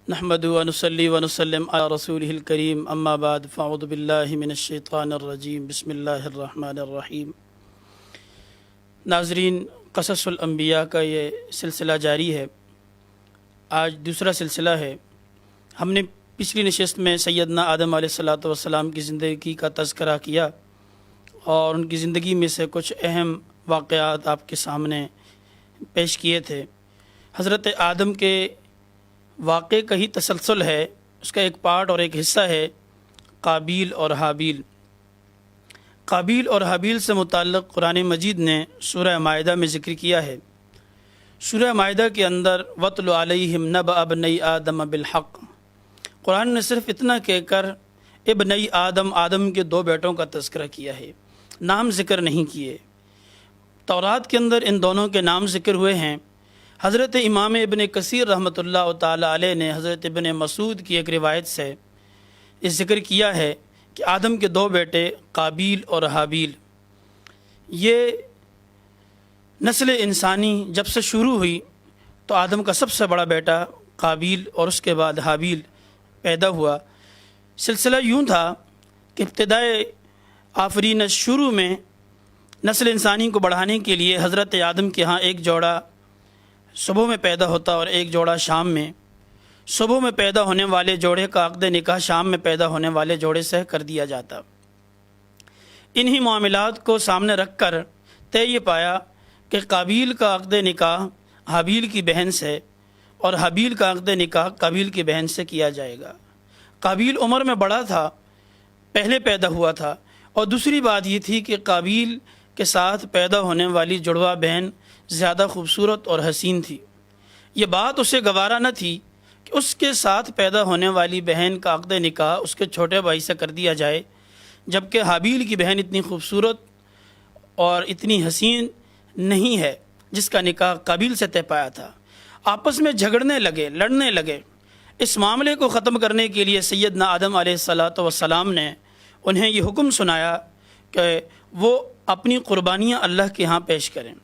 نحمد ونصلی ونسلم علی رسولہ الکریم اما بعد فاعوذ باللہ من الشیطان الرجیم بسم اللہ الرحمن الرحیم۔ ناظرین، قصص الانبیاء کا یہ سلسلہ جاری ہے۔ آج دوسرا سلسلہ ہے۔ ہم نے پچھلی نشست میں سیدنا آدم علیہ الصلاۃ والسلام کی زندگی کا تذکرہ کیا اور ان کی زندگی میں سے کچھ اہم واقعات آپ کے سامنے پیش کیے تھے۔ حضرت آدم کے واقعے کا ہی تسلسل ہے، اس کا ایک پارٹ اور ایک حصہ ہے قابیل اور حابیل۔ قابیل اور حابیل سے متعلق قرآن مجید نے سورہ مائدہ میں ذکر کیا ہے۔ سورہ مائدہ کے اندر وَاتْلُ عَلَيْهِمْ نَبَأَ ابْنَيْ آدَمَ بِالْحَقِّ، قرآن نے صرف اتنا کہہ کر ابنی آدم کے دو بیٹوں کا تذکرہ کیا ہے، نام ذکر نہیں کیے۔ تورات کے اندر ان دونوں کے نام ذکر ہوئے ہیں۔ حضرت امام ابن کثیر رحمۃ اللہ تعالی علیہ نے حضرت ابن مسعود کی ایک روایت سے اس ذکر کیا ہے کہ آدم کے دو بیٹے قابیل اور حابیل، یہ نسل انسانی جب سے شروع ہوئی تو آدم کا سب سے بڑا بیٹا قابیل اور اس کے بعد حابیل پیدا ہوا۔ سلسلہ یوں تھا کہ ابتدائے آفرینش شروع میں نسل انسانی کو بڑھانے کے لیے حضرت آدم کے ہاں ایک جوڑا صبح میں پیدا ہوتا اور ایک جوڑا شام میں۔ صبح میں پیدا ہونے والے جوڑے کا عقد نکاح شام میں پیدا ہونے والے جوڑے سے کر دیا جاتا۔ انہی معاملات کو سامنے رکھ کر طے یہ پایا کہ قابیل کا عقد نکاح حابیل کی بہن سے اور حابیل کا عقد نکاح قابیل کی بہن سے کیا جائے گا۔ قابیل عمر میں بڑا تھا، پہلے پیدا ہوا تھا، اور دوسری بات یہ تھی کہ قابیل کے ساتھ پیدا ہونے والی جڑواں بہن زیادہ خوبصورت اور حسین تھی۔ یہ بات اسے گوارا نہ تھی کہ اس کے ساتھ پیدا ہونے والی بہن کا عقد نکاح اس کے چھوٹے بھائی سے کر دیا جائے، جبکہ حابیل کی بہن اتنی خوبصورت اور اتنی حسین نہیں ہے جس کا نکاح قابیل سے طے پایا تھا۔ آپس میں جھگڑنے لگے، لڑنے لگے۔ اس معاملے کو ختم کرنے کے لیے سیدنا آدم علیہ الصلاۃ والسلام نے انہیں یہ حکم سنایا کہ وہ اپنی قربانیاں اللہ کے ہاں پیش کریں،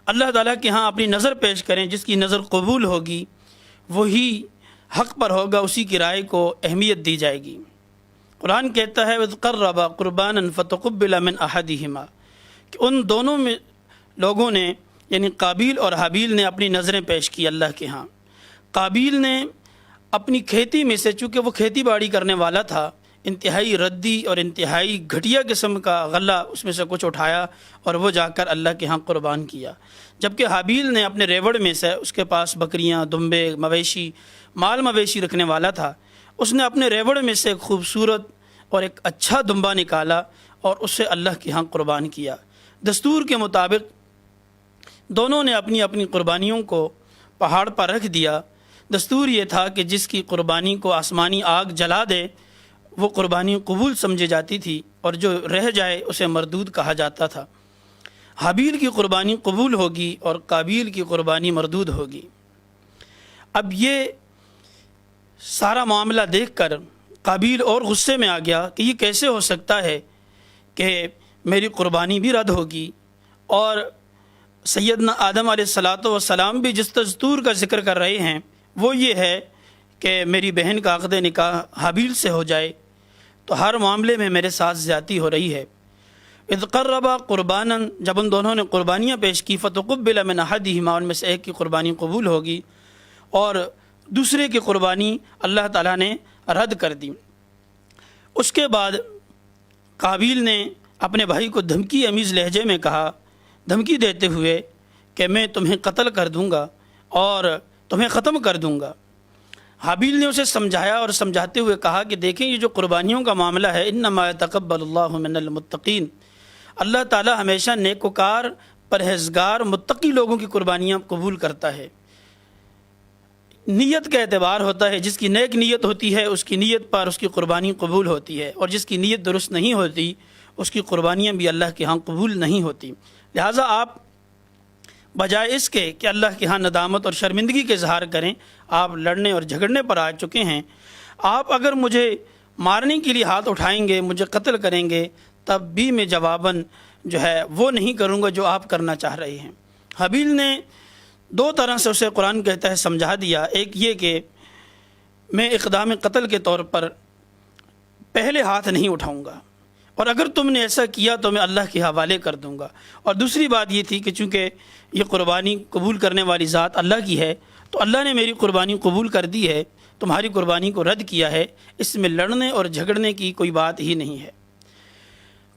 اللہ تعالیٰ کے ہاں اپنی نظر پیش کریں۔ جس کی نظر قبول ہوگی وہی حق پر ہوگا، اسی کی رائے کو اہمیت دی جائے گی۔ قرآن کہتا ہے وَإِذْ قَرَّبَا قُرْبَانًا فَتُقُبِّلَ مِنْ أَحَدِهِمَا، کہ ان دونوں میں لوگوں نے یعنی قابیل اور حابیل نے اپنی نظریں پیش کی اللہ کے ہاں۔ قابیل نے اپنی کھیتی میں سے، چونکہ وہ کھیتی باڑی کرنے والا تھا، انتہائی ردی اور انتہائی گھٹیا قسم کا غلہ اس میں سے کچھ اٹھایا اور وہ جا کر اللہ کے ہاں قربان کیا، جبکہ حابیل نے اپنے ریوڑ میں سے، اس کے پاس بکریاں، دمبے، مویشی، مال مویشی رکھنے والا تھا، اس نے اپنے ریوڑ میں سے ایک خوبصورت اور ایک اچھا دمبا نکالا اور اسے اللہ کے ہاں قربان کیا۔ دستور کے مطابق دونوں نے اپنی اپنی قربانیوں کو پہاڑ پر رکھ دیا۔ دستور یہ تھا کہ جس کی قربانی کو آسمانی آگ جلا دے وہ قربانی قبول سمجھی جاتی تھی، اور جو رہ جائے اسے مردود کہا جاتا تھا۔ حابیل کی قربانی قبول ہوگی اور قابیل کی قربانی مردود ہوگی۔ اب یہ سارا معاملہ دیکھ کر قابیل اور غصے میں آ گیا کہ یہ کیسے ہو سکتا ہے کہ میری قربانی بھی رد ہوگی، اور سیدنا آدم علیہ الصلاۃ والسلام بھی جس دستور کا ذکر کر رہے ہیں وہ یہ ہے کہ میری بہن کا عقد نکاح حابیل سے ہو جائے، تو ہر معاملے میں میرے ساتھ زیادتی ہو رہی ہے۔ اذ قربا قربانا، جب ان دونوں نے قربانیاں پیش کی، فتقبل من احدہما، ان میں سے ایک کی قربانی قبول ہوگی اور دوسرے کی قربانی اللہ تعالیٰ نے رد کر دی۔ اس کے بعد قابیل نے اپنے بھائی کو دھمکی امیز لہجے میں کہا، دھمکی دیتے ہوئے کہ میں تمہیں قتل کر دوں گا اور تمہیں ختم کر دوں گا۔ حابیل نے اسے سمجھایا اور سمجھاتے ہوئے کہا کہ دیکھیں یہ جو قربانیوں کا معاملہ ہے، انما یتقبل اللہ من المتقین، اللہ تعالیٰ ہمیشہ نیکوکار، پرہیزگار، متقی لوگوں کی قربانیاں قبول کرتا ہے۔ نیت کا اعتبار ہوتا ہے، جس کی نیک نیت ہوتی ہے اس کی نیت پر اس کی قربانی قبول ہوتی ہے، اور جس کی نیت درست نہیں ہوتی اس کی قربانیاں بھی اللہ کے ہاں قبول نہیں ہوتی۔ لہٰذا آپ بجائے اس کے کہ اللہ کے ہاں ندامت اور شرمندگی کے اظہار کریں، آپ لڑنے اور جھگڑنے پر آ چکے ہیں۔ آپ اگر مجھے مارنے کے لیے ہاتھ اٹھائیں گے، مجھے قتل کریں گے، تب بھی میں جواباً جو ہے وہ نہیں کروں گا جو آپ کرنا چاہ رہے ہیں۔ حابیل نے دو طرح سے اسے قرآن کہتا ہے سمجھا دیا۔ ایک یہ کہ میں اقدام قتل کے طور پر پہلے ہاتھ نہیں اٹھاؤں گا، اور اگر تم نے ایسا کیا تو میں اللہ کے حوالے کر دوں گا۔ اور دوسری بات یہ تھی کہ چونکہ یہ قربانی قبول کرنے والی ذات اللہ کی ہے، تو اللہ نے میری قربانی قبول کر دی ہے، تمہاری قربانی کو رد کیا ہے، اس میں لڑنے اور جھگڑنے کی کوئی بات ہی نہیں ہے۔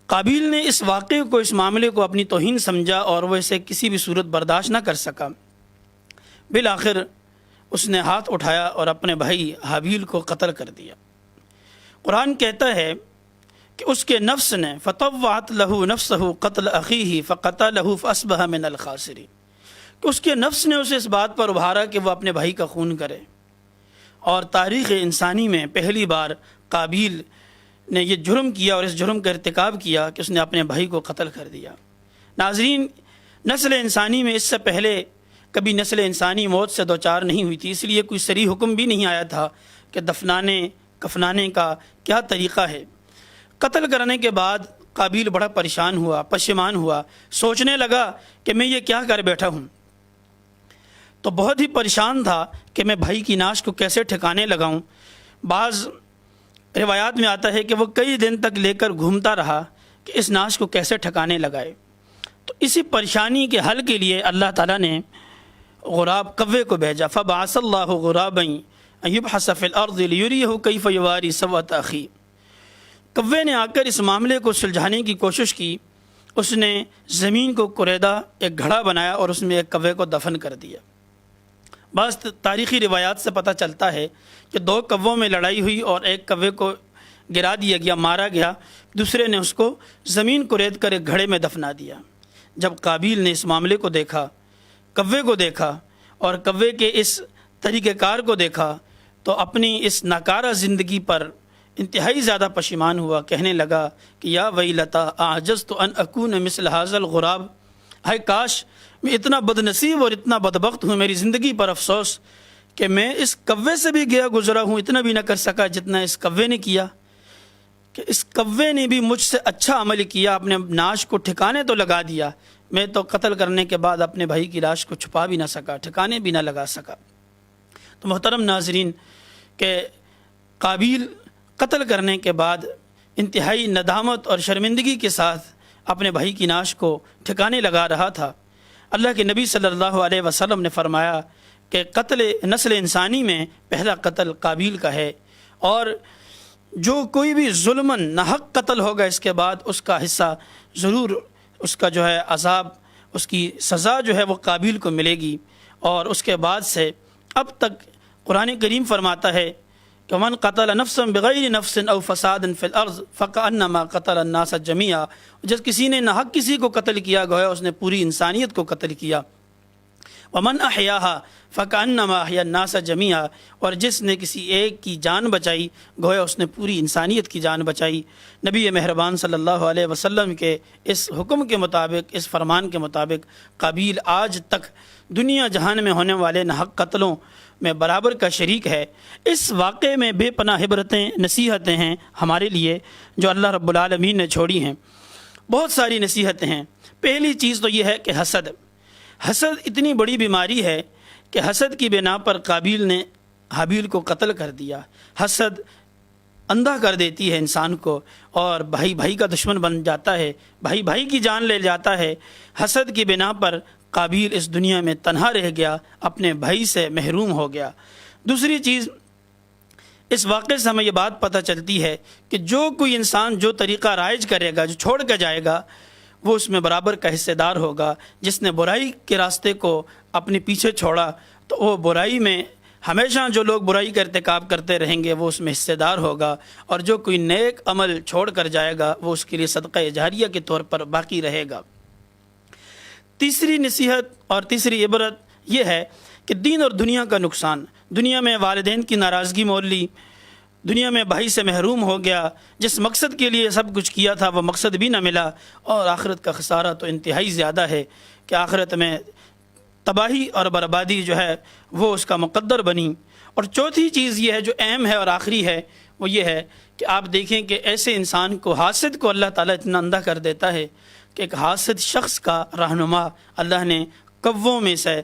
قابیل نے اس واقعے کو، اس معاملے کو اپنی توہین سمجھا اور وہ اسے کسی بھی صورت برداشت نہ کر سکا۔ بالآخر اس نے ہاتھ اٹھایا اور اپنے بھائی حابیل کو قتل کر دیا۔ قرآن کہتا ہے کہ اس کے نفس نے فطوعت له نفسه قتل اخیہ فقتلہ فاصبح من الخاسرین، کہ اس کے نفس نے اسے اس بات پر ابھارا کہ وہ اپنے بھائی کا خون کرے، اور تاریخ انسانی میں پہلی بار قابیل نے یہ جرم کیا اور اس جرم کا ارتکاب کیا کہ اس نے اپنے بھائی کو قتل کر دیا۔ ناظرین، نسل انسانی میں اس سے پہلے کبھی نسل انسانی موت سے دوچار نہیں ہوئی تھی، اس لیے کوئی صریح حکم بھی نہیں آیا تھا کہ دفنانے کفنانے کا کیا طریقہ ہے۔ قتل کرنے کے بعد قابیل بڑا پریشان ہوا، پشیمان ہوا، سوچنے لگا کہ میں یہ کیا کر بیٹھا ہوں، تو بہت ہی پریشان تھا کہ میں بھائی کی ناش کو کیسے ٹھکانے لگاؤں۔ بعض روایات میں آتا ہے کہ وہ کئی دن تک لے کر گھومتا رہا کہ اس ناش کو کیسے ٹھکانے لگائے۔ تو اسی پریشانی کے حل کے لیے اللہ تعالیٰ نے غراب کوے کو بھیجا، فبعث اللہ غرابا یبحث فی الارض لیریہ کیف یواری سوءۃ اخیہ۔ کوے نے آ کر اس معاملے کو سلجھانے کی کوشش کی، اس نے زمین کو کریدا، ایک گھڑا بنایا اور اس میں ایک کوے کو دفن کر دیا۔ بعض تاریخی روایات سے پتہ چلتا ہے کہ 2 کووں میں لڑائی ہوئی اور ایک کوے کو گرا دیا گیا، مارا گیا، دوسرے نے اس کو زمین کورید کر ایک گھڑے میں دفنا دیا۔ جب قابیل نے اس معاملے کو دیکھا، کوے کو دیکھا اور کوے کے اس طریقہ کار کو دیکھا، تو اپنی اس ناکارہ زندگی پر انتہائی زیادہ پشیمان ہوا، کہنے لگا کہ یا ویلتا اعجزت ان اکون مثل ھذا الغراب، ہائے کاش میں اتنا بد نصیب اور اتنا بدبخت ہوں، میری زندگی پر افسوس کہ میں اس کوے سے بھی گیا گزرا ہوں، اتنا بھی نہ کر سکا جتنا اس کوے نے کیا، کہ اس کوے نے بھی مجھ سے اچھا عمل کیا، اپنے ناش کو ٹھکانے تو لگا دیا، میں تو قتل کرنے کے بعد اپنے بھائی کی لاش کو چھپا بھی نہ سکا، ٹھکانے بھی نہ لگا سکا۔ تو محترم ناظرین، کہ قابیل قتل کرنے کے بعد انتہائی ندامت اور شرمندگی کے ساتھ اپنے بھائی کی ناش کو ٹھکانے لگا رہا تھا۔ اللہ کے نبی صلی اللہ علیہ وسلم نے فرمایا کہ قتل نسل انسانی میں پہلا قتل قابیل کا ہے، اور جو کوئی بھی ظلماً ناحق قتل ہوگا اس کے بعد اس کا حصہ ضرور، اس کا جو ہے عذاب، اس کی سزا جو ہے وہ قابیل کو ملے گی۔ اور اس کے بعد سے اب تک قرآن کریم فرماتا ہے کہ من قتل نفسا بغیر نفس او فساد فی الارض فکأنما قتل الناس جميعا، جس کسی نے ناحق کسی کو قتل کیا گویا اس نے پوری انسانیت کو قتل کیا۔ ومن احیاها فکأنما احیا الناس جميعا، اور جس نے کسی ایک کی جان بچائی گویا اس نے پوری انسانیت کی جان بچائی۔ نبی مہربان صلی اللہ علیہ وسلم کے اس حکم کے مطابق، اس فرمان کے مطابق قابیل آج تک دنیا جہان میں ہونے والے ناحق قتلوں میں برابر کا شریک ہے۔ اس واقعے میں بے پناہ عبرتیں، نصیحتیں ہیں ہمارے لیے جو اللہ رب العالمین نے چھوڑی ہیں۔ بہت ساری نصیحتیں ہیں۔ پہلی چیز تو یہ ہے کہ حسد اتنی بڑی بیماری ہے کہ حسد کی بنا پر قابیل نے حابیل کو قتل کر دیا۔ حسد اندھا کر دیتی ہے انسان کو، اور بھائی بھائی کا دشمن بن جاتا ہے، بھائی بھائی کی جان لے جاتا ہے۔ حسد کی بنا پر قابیل اس دنیا میں تنہا رہ گیا، اپنے بھائی سے محروم ہو گیا۔ دوسری چیز، اس واقعے سے ہمیں یہ بات پتہ چلتی ہے کہ جو کوئی انسان جو طریقہ رائج کرے گا، جو چھوڑ کے جائے گا، وہ اس میں برابر کا حصے دار ہوگا۔ جس نے برائی کے راستے کو اپنے پیچھے چھوڑا تو وہ برائی میں ہمیشہ، جو لوگ برائی کا ارتکاب کرتے رہیں گے وہ اس میں حصے دار ہوگا، اور جو کوئی نیک عمل چھوڑ کر جائے گا وہ اس کے لیے صدقہ جاریہ کے طور پر باقی رہے گا۔ تیسری نصیحت اور تیسری عبرت یہ ہے کہ دین اور دنیا کا نقصان، دنیا میں والدین کی ناراضگی مول لی، دنیا میں بھائی سے محروم ہو گیا، جس مقصد کے لیے سب کچھ کیا تھا وہ مقصد بھی نہ ملا، اور آخرت کا خسارہ تو انتہائی زیادہ ہے کہ آخرت میں تباہی اور بربادی جو ہے وہ اس کا مقدر بنی۔ اور چوتھی چیز یہ ہے جو اہم ہے اور آخری ہے، وہ یہ ہے کہ آپ دیکھیں کہ ایسے انسان کو، حاسد کو اللہ تعالیٰ اتنا اندھا کر دیتا ہے کہ ایک حاسد شخص کا رہنما اللہ نے کووں میں سے،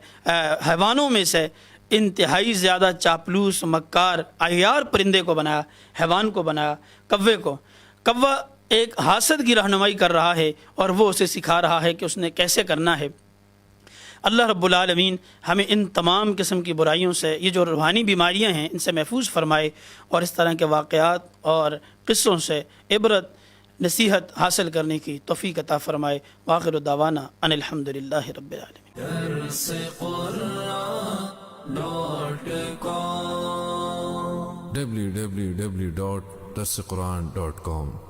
حیوانوں میں سے انتہائی زیادہ چاپلوس مکار عیار پرندے کو بنایا، حیوان کو بنایا، کوے کو. کوہ ایک حاسد کی رہنمائی کر رہا ہے اور وہ اسے سکھا رہا ہے کہ اس نے کیسے کرنا ہے. اللہ رب العالمین ہمیں ان تمام قسم کی برائیوں سے، یہ جو روحانی بیماریاں ہیں، ان سے محفوظ فرمائے اور اس طرح کے واقعات اور قصوں سے عبرت نصیحت حاصل کرنے کی توفیق عطا فرمائے. وآخر دعوانا ان الحمدللہ رب العالمین. www.darsequran.com